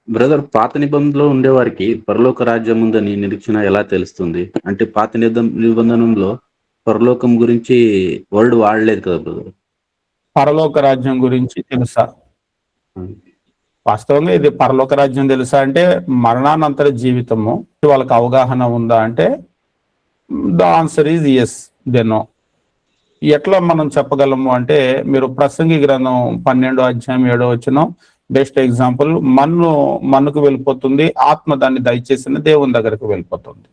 Brother, పాత నిబంధనలో ఉండేవారికి పరలోక రాజ్యం ఉందని నిరీక్షణ ఎలా తెలుస్తుంది? అంటే పాత నిబంధనలో పరలోకం గురించి వర్డ్ వాడలేదు కదా బ్రదర్. పరలోక రాజ్యం గురించి తెలుసా? ఉమ్. వాస్తవంగా ఇది పరలోక రాజ్యం తెలుసా అంటే మరణానంతర జీవితము వాళ్ళకి అవగాహన ఉందా అంటే the answer is yes, they know. ఎట్లా మనం చెప్పగలము అంటే మీరు ప్రసంగి గ్రంథం 12 అధ్యాయం 7 వచనం బెస్ట్ ఎగ్జాంపుల్. మన్నుకు వెళ్ళిపోతుంది, ఆత్మ దాన్ని దయచేసిన దేవుని దగ్గరకు వెళ్ళిపోతుంది.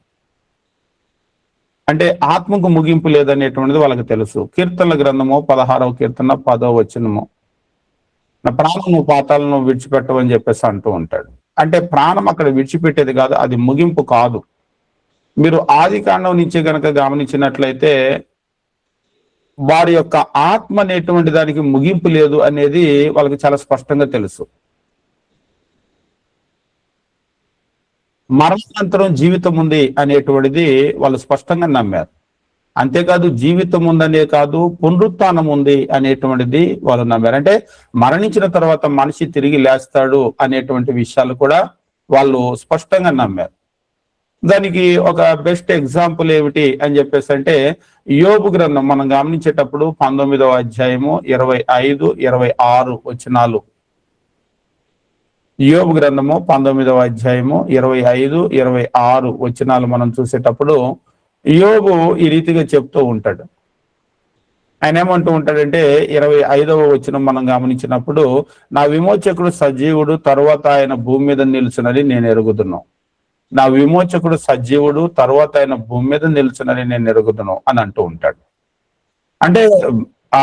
అంటే ఆత్మకు ముగింపు లేదనేటువంటిది వాళ్ళకి తెలుసు. కీర్తనల గ్రంథము 16వ కీర్తన 10వ వచనము, నా ప్రాణం నువ్వు పాతాలను విడిచిపెట్టవని చెప్పేసి అంటూ ఉంటాడు. అంటే ప్రాణం అక్కడ విడిచిపెట్టేది కాదు, అది ముగింపు కాదు. మీరు ఆది కాండం నుంచి గనక గమనించినట్లయితే వారి యొక్క ఆత్మ అనేటువంటి దానికి ముగింపు లేదు అనేది వాళ్ళకి చాలా స్పష్టంగా తెలుసు. మరణానంతరం జీవితం ఉంది అనేటువంటిది వాళ్ళు స్పష్టంగా నమ్మారు. అంతేకాదు జీవితం ఉందనే కాదు, పునరుత్థానం ఉంది అనేటువంటిది వాళ్ళు నమ్మారు. అంటే మరణించిన తర్వాత మనిషి తిరిగి లేస్తాడు అనేటువంటి విషయాలు కూడా వాళ్ళు స్పష్టంగా నమ్మారు. దానికి ఒక బెస్ట్ ఎగ్జాంపుల్ ఏమిటి అని చెప్పేసి అంటే యోబు గ్రంథం మనం గమనించేటప్పుడు 19వ అధ్యాయము 25-26 వచనాలు. యోబు గ్రంథము 19వ అధ్యాయము 25-26 మనం చూసేటప్పుడు యోబు ఈ రీతిగా చెప్తూ ఉంటాడు. ఆయన ఏమంటూ ఉంటాడంటే 25వ వచనం మనం గమనించినప్పుడు, నా విమోచకుడు సజీవుడు, తరువాత ఆయన భూమి మీద నిలుచునని నేను ఎరుగుదును. నా విమోచకుడు సజీవుడు, తరువాత ఆయన భూమి మీద నిలుచునని నేను ఎరుగుదును అని అంటూ ఉంటాడు. అంటే ఆ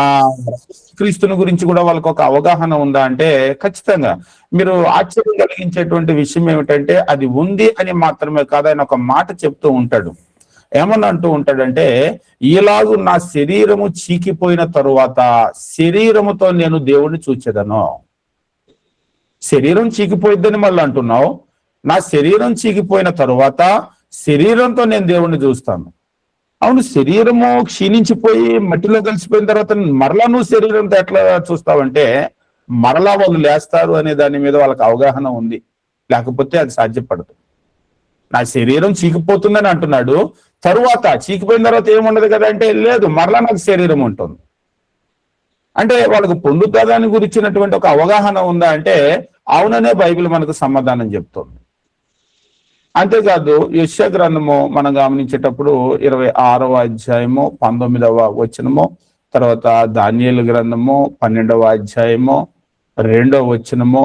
క్రీస్తుని గురించి కూడా వాళ్ళకి ఒక అవగాహన ఉందా అంటే ఖచ్చితంగా. మీరు ఆశ్చర్యం కలిగించేటువంటి విషయం ఏమిటంటే అది ఉంది అని మాత్రమే కాదు, ఆయన ఒక మాట చెప్తూ ఉంటాడు. ఏమని అంటూ ఉంటాడంటే, ఈలాగు నా శరీరము చీకిపోయిన తరువాత శరీరముతో నేను దేవుణ్ణి చూచెదను. శరీరం చీకిపోయిద్దని మళ్ళీ అంటున్నావు, నా శరీరం చీకిపోయిన తరువాత శరీరంతో నేను దేవుణ్ణి చూస్తాను. అవును, శరీరము క్షీణించిపోయి మట్టిలో కలిసిపోయిన తర్వాత మరలా నువ్వు శరీరంతో ఎట్లా చూస్తావంటే మరలా వాళ్ళు లేస్తారు అనే దాని మీద వాళ్ళకి అవగాహన ఉంది, లేకపోతే అది సాధ్యపడదు. నా శరీరం చీకిపోతుందని అంటున్నాడు, తరువాత చీకిపోయిన తర్వాత ఏముండదు కదా అంటే లేదు, మరలా నాకు శరీరం ఉంటుంది. అంటే వాళ్ళకు పొందుతాదాన్ని గురించినటువంటి ఒక అవగాహన ఉందా అంటే అవుననే బైబిల్ మనకు సమాధానం చెప్తుంది. అంతేకాదు యెషయా గ్రంథము మనం గమనించేటప్పుడు 26వ అధ్యాయము 19వ వచనము, తర్వాత దానియేలు గ్రంథము 12వ అధ్యాయము 2వ వచనము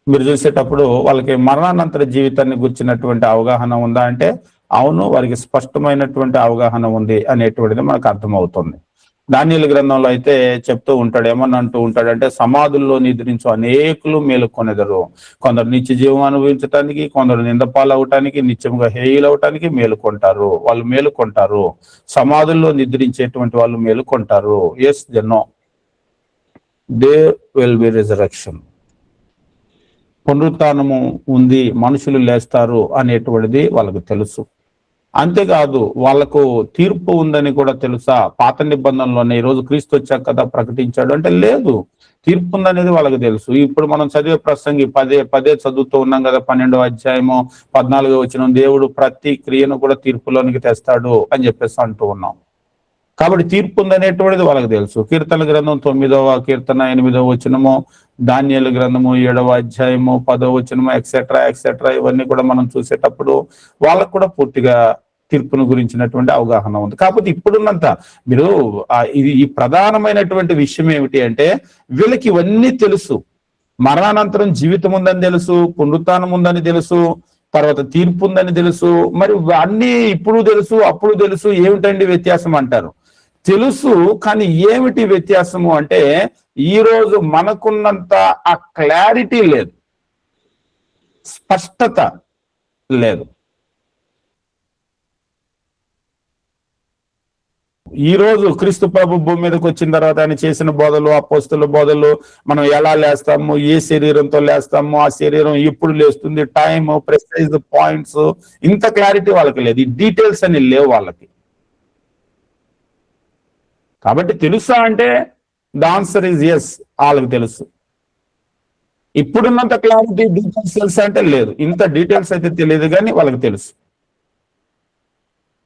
మీరు చూసేటప్పుడు వాళ్ళకి మరణానంతర జీవితాన్ని గురించినటువంటి అవగాహన ఉందా అంటే అవును, వారికి స్పష్టమైనటువంటి అవగాహన ఉంది అనేటువంటిది మనకు అర్థమవుతుంది. దానియేలు గ్రంథంలో అయితే చెప్తూ ఉంటాడు, ఏమని అంటూ ఉంటాడంటే సమాధుల్లో నిద్రించు అనేకులు మేలుకొనెదరు. కొందరు నిత్య జీవం అనుభవించటానికి, కొందరు నిందపాలవటానికి, నిత్యముగా హేయులవటానికి మేలుకొంటారు. వాళ్ళు మేలుకొంటారు, సమాధుల్లో నిద్రించేటువంటి వాళ్ళు మేలుకొంటారు. Yes, they know there will be resurrection. పునరుత్థానము ఉంది, మనుషులు లేస్తారు అనేటువంటిది వాళ్ళకు తెలుసు. అంతేకాదు వాళ్ళకు తీర్పు ఉందని కూడా తెలుసా? పాత నిబంధనలోనే ఈరోజు క్రీస్తు వచ్చాక కదా ప్రకటించాడు అంటే లేదు, తీర్పు ఉందనేది వాళ్ళకి తెలుసు. ఇప్పుడు మనం చదివే ప్రసంగి పదే పదే చదువుతూ ఉన్నాం కదా, 12వ అధ్యాయము 14వ వచనం, దేవుడు ప్రతి క్రియను కూడా తీర్పులోనికి తెస్తాడు అని చెప్పేసి అంటూ ఉన్నాం. కాబట్టి తీర్పు ఉందనేటువంటిది వాళ్ళకి తెలుసు. కీర్తన గ్రంథం 9వ కీర్తన 8వ వచనము, దానియేలు గ్రంథము 7వ అధ్యాయము 10వ వచనము ఎక్సెట్రా ఎక్సెట్రా ఇవన్నీ కూడా మనం చూసేటప్పుడు వాళ్ళకు కూడా పూర్తిగా తీర్పును గురించినటువంటి అవగాహన ఉంది. కాకపోతే ఇప్పుడున్నంత మీరు ఈ ప్రధానమైనటువంటి విషయం ఏమిటి అంటే వీళ్ళకి ఇవన్నీ తెలుసు. మరణానంతరం జీవితం ఉందని తెలుసు, పునరుత్థానం ఉందని తెలుసు, తర్వాత తీర్పు ఉందని తెలుసు. మరి అన్ని ఇప్పుడు తెలుసు అప్పుడు తెలుసు, ఏమిటండి వ్యత్యాసం అంటారు. తెలుసు, కానీ ఏమిటి వ్యత్యాసము అంటే ఈ రోజు మనకున్నంత ఆ క్లారిటీ లేదు, స్పష్టత లేదు. ఈ రోజు క్రీస్తు ప్రభు భూమి మీదకి వచ్చిన తర్వాత ఆయన చేసిన బోధలు, అపోస్తలుల బోధలు, మనం ఎలా లేస్తాము, ఏ శరీరంతో లేస్తాము, ఆ శరీరం ఎప్పుడు లేస్తుంది, టైం, ప్రెసైజ్ పాయింట్స్, ఇంత క్లారిటీ వాళ్ళకి లేదు. ఈ డీటెయిల్స్ అని లేవు వాళ్ళకి. కాబట్టి తెలుసా అంటే ద ఆన్సర్ ఈజ్ ఎస్, వాళ్ళకి తెలుసు. ఇప్పుడున్నంత క్లారిటీ డీటెయిల్స్ తెలుసా అంటే లేదు, ఇంత డీటెయిల్స్ అయితే తెలియదు కానీ వాళ్ళకి తెలుసు.